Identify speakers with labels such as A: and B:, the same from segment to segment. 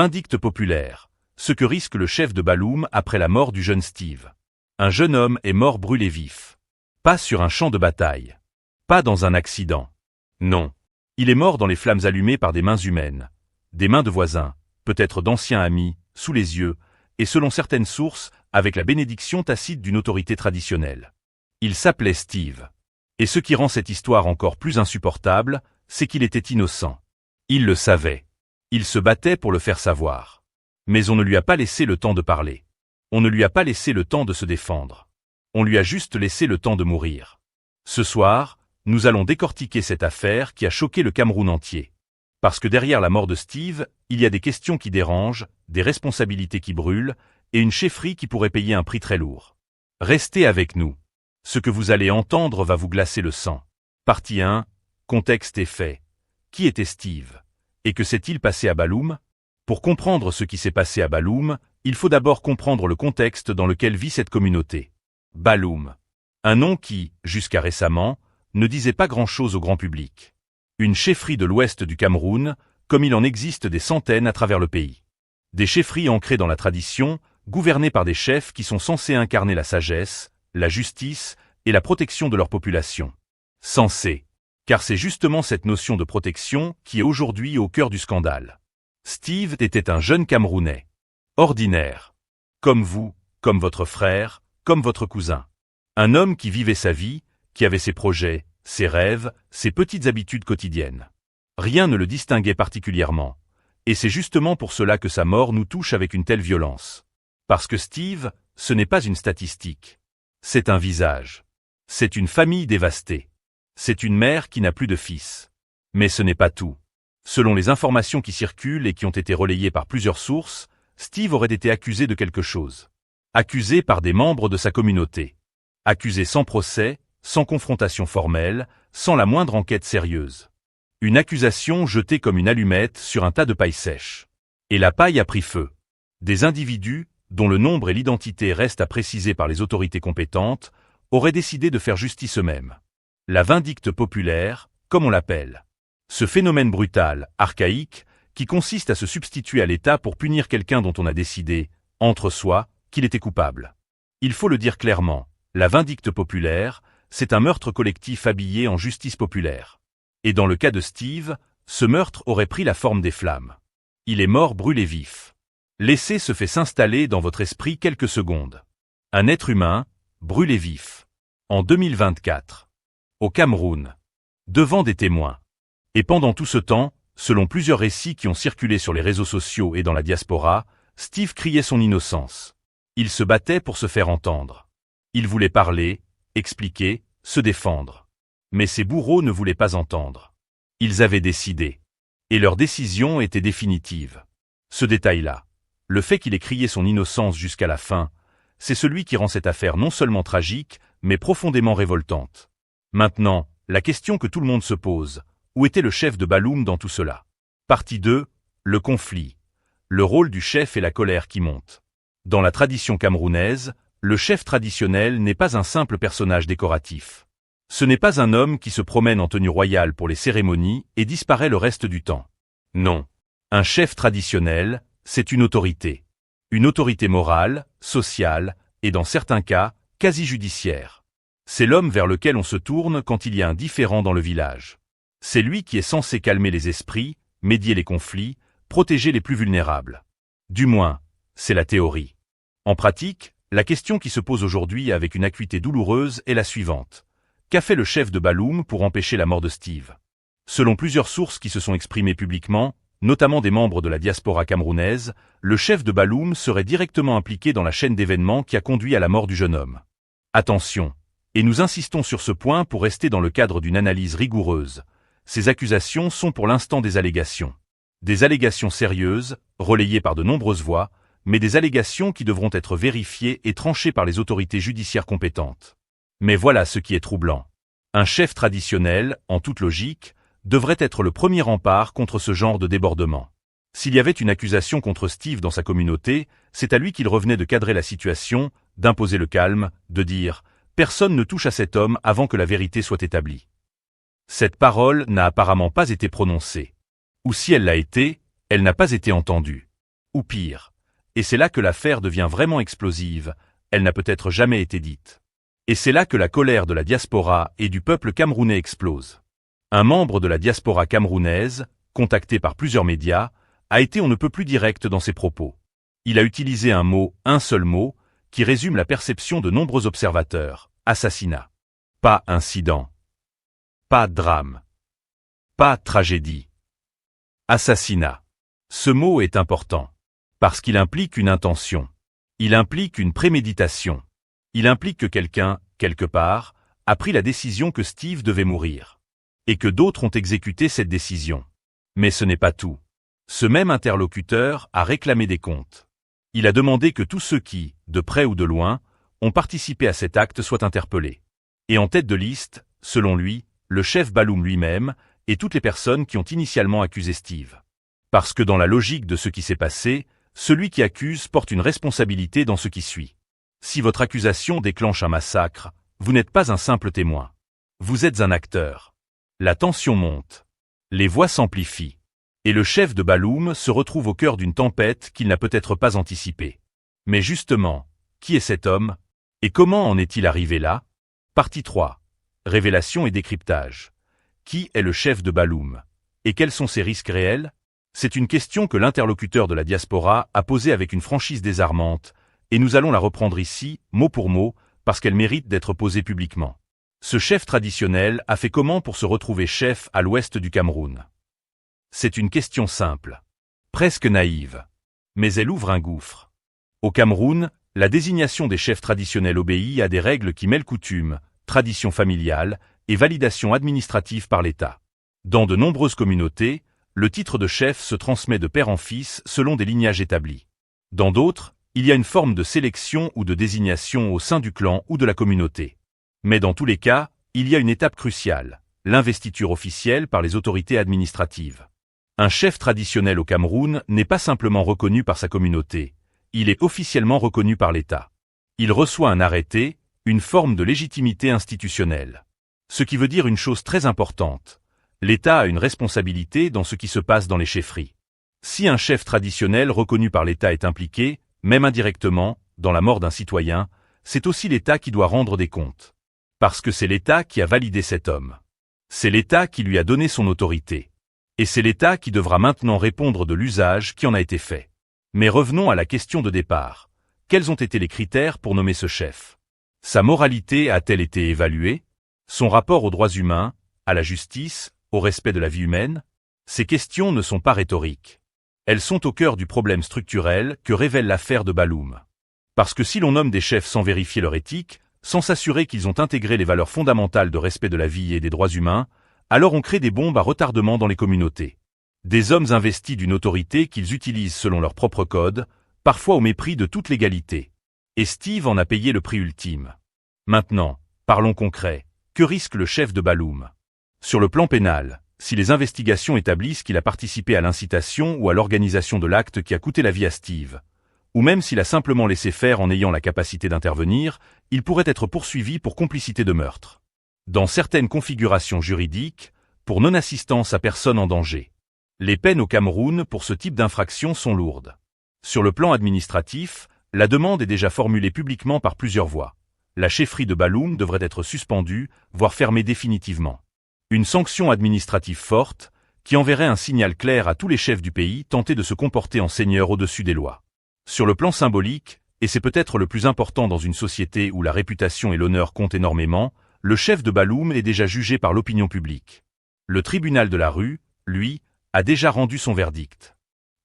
A: Vindicte populaire. Ce que risque le chef de Balloum après la mort du jeune Steve. Un jeune homme est mort brûlé vif. Pas sur un champ de bataille. Pas dans un accident. Non. Il est mort dans les flammes allumées par des mains humaines. Des mains de voisins, peut-être d'anciens amis, sous les yeux, et selon certaines sources, avec la bénédiction tacite d'une autorité traditionnelle. Il s'appelait Steve. Et ce qui rend cette histoire encore plus insupportable, c'est qu'il était innocent. Il le savait. Il se battait pour le faire savoir. Mais on ne lui a pas laissé le temps de parler. On ne lui a pas laissé le temps de se défendre. On lui a juste laissé le temps de mourir. Ce soir, nous allons décortiquer cette affaire qui a choqué le Cameroun entier. Parce que derrière la mort de Steve, il y a des questions qui dérangent, des responsabilités qui brûlent, et une chefferie qui pourrait payer un prix très lourd. Restez avec nous. Ce que vous allez entendre va vous glacer le sang. Partie 1. Contexte et faits. Qui était Steve? Et que s'est-il passé à Balloum? Pour comprendre ce qui s'est passé à Balloum, il faut d'abord comprendre le contexte dans lequel vit cette communauté. Balloum. Un nom qui, jusqu'à récemment, ne disait pas grand-chose au grand public. Une chefferie de l'ouest du Cameroun, comme il en existe des centaines à travers le pays. Des chefferies ancrées dans la tradition, gouvernées par des chefs qui sont censés incarner la sagesse, la justice et la protection de leur population. Censés. Car c'est justement cette notion de protection qui est aujourd'hui au cœur du scandale. Steve était un jeune Camerounais. Ordinaire. Comme vous, comme votre frère, comme votre cousin. Un homme qui vivait sa vie, qui avait ses projets, ses rêves, ses petites habitudes quotidiennes. Rien ne le distinguait particulièrement. Et c'est justement pour cela que sa mort nous touche avec une telle violence. Parce que Steve, ce n'est pas une statistique. C'est un visage. C'est une famille dévastée. C'est une mère qui n'a plus de fils. Mais ce n'est pas tout. Selon les informations qui circulent et qui ont été relayées par plusieurs sources, Steve aurait été accusé de quelque chose. Accusé par des membres de sa communauté. Accusé sans procès, sans confrontation formelle, sans la moindre enquête sérieuse. Une accusation jetée comme une allumette sur un tas de paille sèche. Et la paille a pris feu. Des individus, dont le nombre et l'identité restent à préciser par les autorités compétentes, auraient décidé de faire justice eux-mêmes. La vindicte populaire, comme on l'appelle. Ce phénomène brutal, archaïque, qui consiste à se substituer à l'État pour punir quelqu'un dont on a décidé, entre soi, qu'il était coupable. Il faut le dire clairement, la vindicte populaire, c'est un meurtre collectif habillé en justice populaire. Et dans le cas de Steve, ce meurtre aurait pris la forme des flammes. Il est mort brûlé vif. Laissez ce fait s'installer dans votre esprit quelques secondes. Un être humain, brûlé vif. En 2024. Au Cameroun. Devant des témoins. Et pendant tout ce temps, selon plusieurs récits qui ont circulé sur les réseaux sociaux et dans la diaspora, Steve criait son innocence. Il se battait pour se faire entendre. Il voulait parler, expliquer, se défendre. Mais ses bourreaux ne voulaient pas entendre. Ils avaient décidé. Et leur décision était définitive. Ce détail-là, le fait qu'il ait crié son innocence jusqu'à la fin, c'est celui qui rend cette affaire non seulement tragique, mais profondément révoltante. Maintenant, la question que tout le monde se pose, où était le chef de Balloum dans tout cela? Partie 2, le conflit. Le rôle du chef et la colère qui monte. Dans la tradition camerounaise, le chef traditionnel n'est pas un simple personnage décoratif. Ce n'est pas un homme qui se promène en tenue royale pour les cérémonies et disparaît le reste du temps. Non. Un chef traditionnel, c'est une autorité. Une autorité morale, sociale, et dans certains cas, quasi judiciaire. C'est l'homme vers lequel on se tourne quand il y a un différend dans le village. C'est lui qui est censé calmer les esprits, médier les conflits, protéger les plus vulnérables. Du moins, c'est la théorie. En pratique, la question qui se pose aujourd'hui avec une acuité douloureuse est la suivante. Qu'a fait le chef de Balloum pour empêcher la mort de Steve? Selon plusieurs sources qui se sont exprimées publiquement, notamment des membres de la diaspora camerounaise, le chef de Balloum serait directement impliqué dans la chaîne d'événements qui a conduit à la mort du jeune homme. Attention, et nous insistons sur ce point pour rester dans le cadre d'une analyse rigoureuse. Ces accusations sont pour l'instant des allégations. Des allégations sérieuses, relayées par de nombreuses voix, mais des allégations qui devront être vérifiées et tranchées par les autorités judiciaires compétentes. Mais voilà ce qui est troublant. Un chef traditionnel, en toute logique, devrait être le premier rempart contre ce genre de débordement. S'il y avait une accusation contre Steve dans sa communauté, c'est à lui qu'il revenait de cadrer la situation, d'imposer le calme, de dire « Personne ne touche à cet homme avant que la vérité soit établie ». Cette parole n'a apparemment pas été prononcée. Ou si elle l'a été, elle n'a pas été entendue. Ou pire. Et c'est là que l'affaire devient vraiment explosive, elle n'a peut-être jamais été dite. Et c'est là que la colère de la diaspora et du peuple camerounais explose. Un membre de la diaspora camerounaise, contacté par plusieurs médias, a été on ne peut plus direct dans ses propos. Il a utilisé un seul mot, qui résume la perception de nombreux observateurs, assassinat. Pas incident. Pas drame. Pas tragédie. Assassinat. Ce mot est important. Parce qu'il implique une intention. Il implique une préméditation. Il implique que quelqu'un, quelque part, a pris la décision que Steve devait mourir. Et que d'autres ont exécuté cette décision. Mais ce n'est pas tout. Ce même interlocuteur a réclamé des comptes. Il a demandé que tous ceux qui, de près ou de loin, ont participé à cet acte soient interpellés. Et en tête de liste, selon lui, le chef Balloum lui-même, et toutes les personnes qui ont initialement accusé Steve. Parce que dans la logique de ce qui s'est passé, celui qui accuse porte une responsabilité dans ce qui suit. Si votre accusation déclenche un massacre, vous n'êtes pas un simple témoin. Vous êtes un acteur. La tension monte. Les voix s'amplifient. Et le chef de Balloum se retrouve au cœur d'une tempête qu'il n'a peut-être pas anticipée. Mais justement, qui est cet homme? Et comment en est-il arrivé là? Partie 3. Révélation et décryptage. Qui est le chef de Balloum? Et quels sont ses risques réels? C'est une question que l'interlocuteur de la diaspora a posée avec une franchise désarmante, et nous allons la reprendre ici, mot pour mot, parce qu'elle mérite d'être posée publiquement. Ce chef traditionnel a fait comment pour se retrouver chef à l'ouest du Cameroun? C'est une question simple, presque naïve, mais elle ouvre un gouffre. Au Cameroun, la désignation des chefs traditionnels obéit à des règles qui mêlent coutumes, tradition familiale et validation administrative par l'État. Dans de nombreuses communautés, le titre de chef se transmet de père en fils selon des lignages établis. Dans d'autres, il y a une forme de sélection ou de désignation au sein du clan ou de la communauté. Mais dans tous les cas, il y a une étape cruciale, l'investiture officielle par les autorités administratives. Un chef traditionnel au Cameroun n'est pas simplement reconnu par sa communauté, il est officiellement reconnu par l'État. Il reçoit un arrêté, une forme de légitimité institutionnelle. Ce qui veut dire une chose très importante. L'État a une responsabilité dans ce qui se passe dans les chefferies. Si un chef traditionnel reconnu par l'État est impliqué, même indirectement, dans la mort d'un citoyen, c'est aussi l'État qui doit rendre des comptes. Parce que c'est l'État qui a validé cet homme. C'est l'État qui lui a donné son autorité. Et c'est l'État qui devra maintenant répondre de l'usage qui en a été fait. Mais revenons à la question de départ. Quels ont été les critères pour nommer ce chef? Sa moralité a-t-elle été évaluée? Son rapport aux droits humains, à la justice, au respect de la vie humaine? Ces questions ne sont pas rhétoriques. Elles sont au cœur du problème structurel que révèle l'affaire de Balloum. Parce que si l'on nomme des chefs sans vérifier leur éthique, sans s'assurer qu'ils ont intégré les valeurs fondamentales de respect de la vie et des droits humains, alors on crée des bombes à retardement dans les communautés. Des hommes investis d'une autorité qu'ils utilisent selon leur propre code, parfois au mépris de toute légalité. Et Steve en a payé le prix ultime. Maintenant, parlons concret. Que risque le chef de Balloum? Sur le plan pénal, si les investigations établissent qu'il a participé à l'incitation ou à l'organisation de l'acte qui a coûté la vie à Steve, ou même s'il a simplement laissé faire en ayant la capacité d'intervenir, il pourrait être poursuivi pour complicité de meurtre. Dans certaines configurations juridiques, pour non-assistance à personne en danger. Les peines au Cameroun pour ce type d'infraction sont lourdes. Sur le plan administratif, la demande est déjà formulée publiquement par plusieurs voies. La chefferie de Balloum devrait être suspendue, voire fermée définitivement. Une sanction administrative forte, qui enverrait un signal clair à tous les chefs du pays tentés de se comporter en seigneurs au-dessus des lois. Sur le plan symbolique, et c'est peut-être le plus important dans une société où la réputation et l'honneur comptent énormément, le chef de Balloum est déjà jugé par l'opinion publique. Le tribunal de la rue, lui, a déjà rendu son verdict.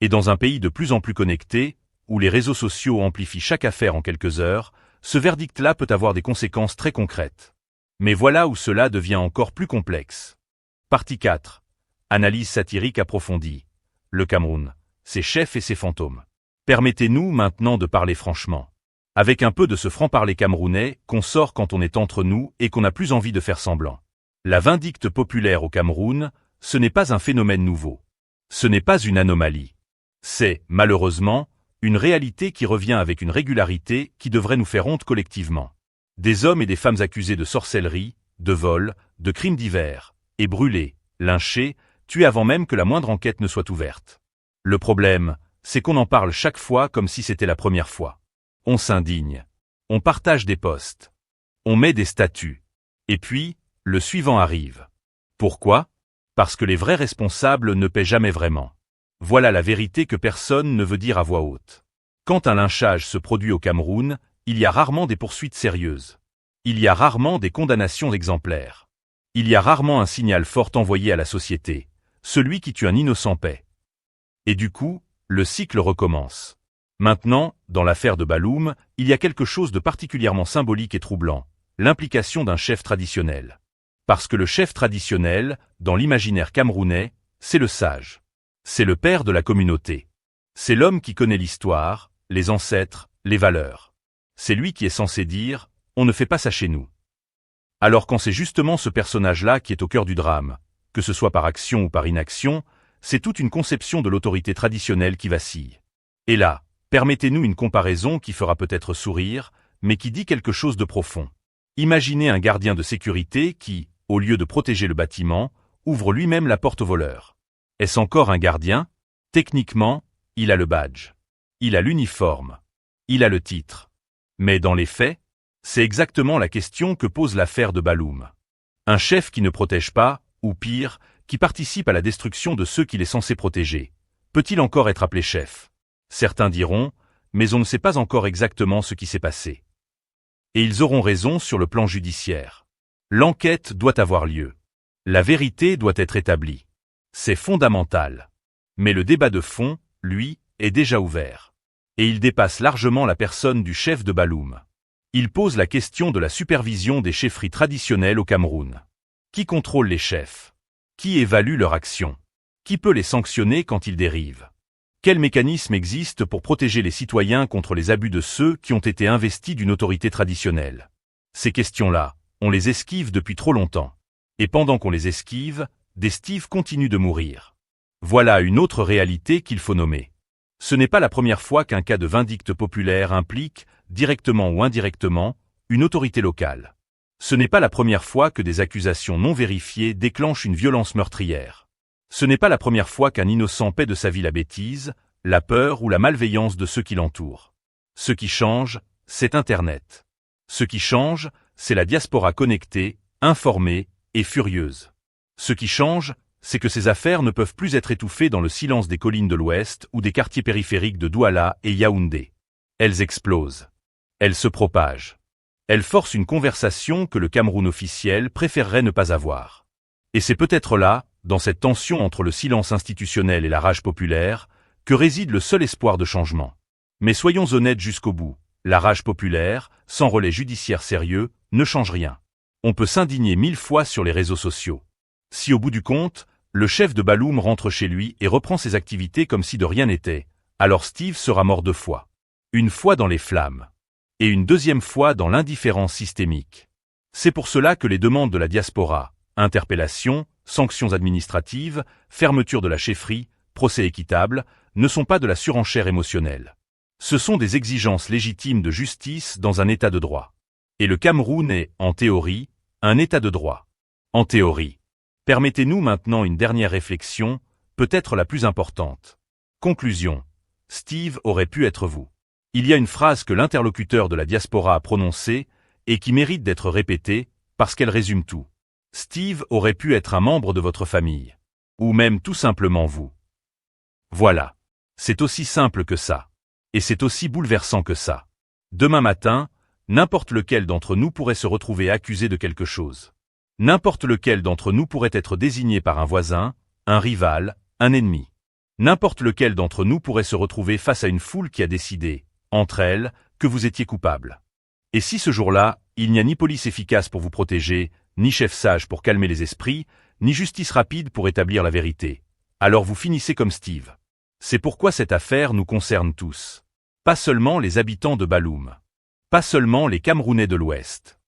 A: Et dans un pays de plus en plus connecté, où les réseaux sociaux amplifient chaque affaire en quelques heures, ce verdict-là peut avoir des conséquences très concrètes. Mais voilà où cela devient encore plus complexe. Partie 4. Analyse satirique approfondie. Le Cameroun, ses chefs et ses fantômes. Permettez-nous maintenant de parler franchement. Avec un peu de ce franc-parler camerounais qu'on sort quand on est entre nous et qu'on n'a plus envie de faire semblant. La vindicte populaire au Cameroun, ce n'est pas un phénomène nouveau. Ce n'est pas une anomalie. C'est, malheureusement, une réalité qui revient avec une régularité qui devrait nous faire honte collectivement. Des hommes et des femmes accusés de sorcellerie, de vol, de crimes divers, et brûlés, lynchés, tués avant même que la moindre enquête ne soit ouverte. Le problème, c'est qu'on en parle chaque fois comme si c'était la première fois. On s'indigne. On partage des posts. On met des statuts. Et puis, le suivant arrive. Pourquoi? Parce que les vrais responsables ne paient jamais vraiment. Voilà la vérité que personne ne veut dire à voix haute. Quand un lynchage se produit au Cameroun, il y a rarement des poursuites sérieuses. Il y a rarement des condamnations exemplaires. Il y a rarement un signal fort envoyé à la société. Celui qui tue un innocent paie. Et du coup, le cycle recommence. Maintenant, dans l'affaire de Balloum, il y a quelque chose de particulièrement symbolique et troublant, l'implication d'un chef traditionnel. Parce que le chef traditionnel, dans l'imaginaire camerounais, c'est le sage. C'est le père de la communauté. C'est l'homme qui connaît l'histoire, les ancêtres, les valeurs. C'est lui qui est censé dire « on ne fait pas ça chez nous ». Alors quand c'est justement ce personnage-là qui est au cœur du drame, que ce soit par action ou par inaction, c'est toute une conception de l'autorité traditionnelle qui vacille. Et là, permettez-nous une comparaison qui fera peut-être sourire, mais qui dit quelque chose de profond. Imaginez un gardien de sécurité qui, au lieu de protéger le bâtiment, ouvre lui-même la porte aux voleurs. Est-ce encore un gardien? Techniquement, il a le badge. Il a l'uniforme. Il a le titre. Mais dans les faits, c'est exactement la question que pose l'affaire de Balloum. Un chef qui ne protège pas, ou pire, qui participe à la destruction de ceux qu'il est censé protéger, peut-il encore être appelé chef? Certains diront, mais on ne sait pas encore exactement ce qui s'est passé. Et ils auront raison sur le plan judiciaire. L'enquête doit avoir lieu. La vérité doit être établie. C'est fondamental. Mais le débat de fond, lui, est déjà ouvert. Et il dépasse largement la personne du chef de Balloum. Il pose la question de la supervision des chefferies traditionnelles au Cameroun. Qui contrôle les chefs? Qui évalue leur action? Qui peut les sanctionner quand ils dérivent? Quel mécanisme existe pour protéger les citoyens contre les abus de ceux qui ont été investis d'une autorité traditionnelle? Ces questions-là, on les esquive depuis trop longtemps. Et pendant qu'on les esquive, des Steve continuent de mourir. Voilà une autre réalité qu'il faut nommer. Ce n'est pas la première fois qu'un cas de vindicte populaire implique, directement ou indirectement, une autorité locale. Ce n'est pas la première fois que des accusations non vérifiées déclenchent une violence meurtrière. Ce n'est pas la première fois qu'un innocent paie de sa vie la bêtise, la peur ou la malveillance de ceux qui l'entourent. Ce qui change, c'est Internet. Ce qui change, c'est la diaspora connectée, informée et furieuse. Ce qui change, c'est que ces affaires ne peuvent plus être étouffées dans le silence des collines de l'Ouest ou des quartiers périphériques de Douala et Yaoundé. Elles explosent. Elles se propagent. Elles forcent une conversation que le Cameroun officiel préférerait ne pas avoir. Et c'est peut-être là, dans cette tension entre le silence institutionnel et la rage populaire, que réside le seul espoir de changement. Mais soyons honnêtes jusqu'au bout, la rage populaire, sans relais judiciaire sérieux, ne change rien. On peut s'indigner 1000 fois sur les réseaux sociaux. Si au bout du compte, le chef de Balloum rentre chez lui et reprend ses activités comme si de rien n'était, alors Steve sera mort 2 fois. Une fois dans les flammes. Et une deuxième fois dans l'indifférence systémique. C'est pour cela que les demandes de la diaspora, interpellation, sanctions administratives, fermeture de la chefferie, procès équitable, ne sont pas de la surenchère émotionnelle. Ce sont des exigences légitimes de justice dans un état de droit. Et le Cameroun est, en théorie, un état de droit. En théorie. Permettez-nous maintenant une dernière réflexion, peut-être la plus importante. Conclusion. Steve aurait pu être vous. Il y a une phrase que l'interlocuteur de la diaspora a prononcée et qui mérite d'être répétée parce qu'elle résume tout. Steve aurait pu être un membre de votre famille. Ou même tout simplement vous. Voilà. C'est aussi simple que ça. Et c'est aussi bouleversant que ça. Demain matin, n'importe lequel d'entre nous pourrait se retrouver accusé de quelque chose. N'importe lequel d'entre nous pourrait être désigné par un voisin, un rival, un ennemi. N'importe lequel d'entre nous pourrait se retrouver face à une foule qui a décidé, entre elles, que vous étiez coupable. Et si ce jour-là, il n'y a ni police efficace pour vous protéger, ni chef sage pour calmer les esprits, ni justice rapide pour établir la vérité, alors vous finissez comme Steve. C'est pourquoi cette affaire nous concerne tous. Pas seulement les habitants de Balloum. Pas seulement les Camerounais de l'Ouest.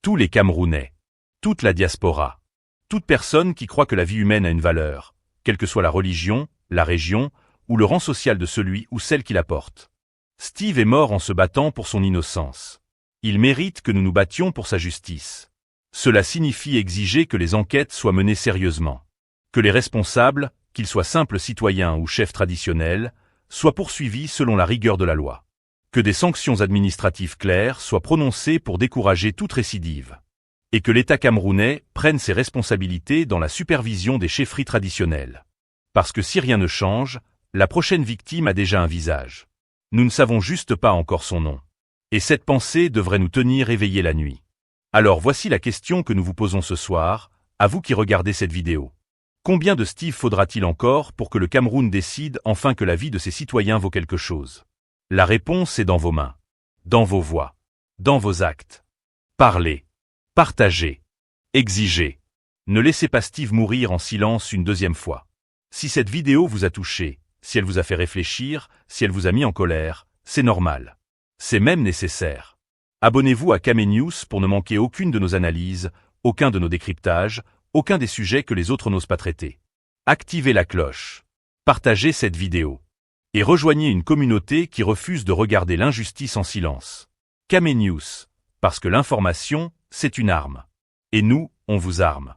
A: Tous les Camerounais. Toute la diaspora. Toute personne qui croit que la vie humaine a une valeur, quelle que soit la religion, la région, ou le rang social de celui ou celle qui la porte. Steve est mort en se battant pour son innocence. Il mérite que nous nous battions pour sa justice. Cela signifie exiger que les enquêtes soient menées sérieusement. Que les responsables, qu'ils soient simples citoyens ou chefs traditionnels, soit poursuivi selon la rigueur de la loi. Que des sanctions administratives claires soient prononcées pour décourager toute récidive. Et que l'État camerounais prenne ses responsabilités dans la supervision des chefferies traditionnelles. Parce que si rien ne change, la prochaine victime a déjà un visage. Nous ne savons juste pas encore son nom. Et cette pensée devrait nous tenir éveillés la nuit. Alors voici la question que nous vous posons ce soir, à vous qui regardez cette vidéo. Combien de Steve faudra-t-il encore pour que le Cameroun décide enfin que la vie de ses citoyens vaut quelque chose? La réponse est dans vos mains, dans vos voix, dans vos actes. Parlez, partagez, exigez. Ne laissez pas Steve mourir en silence une deuxième fois. Si cette vidéo vous a touché, si elle vous a fait réfléchir, si elle vous a mis en colère, c'est normal. C'est même nécessaire. Abonnez-vous à Kamé News pour ne manquer aucune de nos analyses, aucun de nos décryptages, aucun des sujets que les autres n'osent pas traiter. Activez la cloche. Partagez cette vidéo. Et rejoignez une communauté qui refuse de regarder l'injustice en silence. Kamé News, parce que l'information, c'est une arme. Et nous, on vous arme.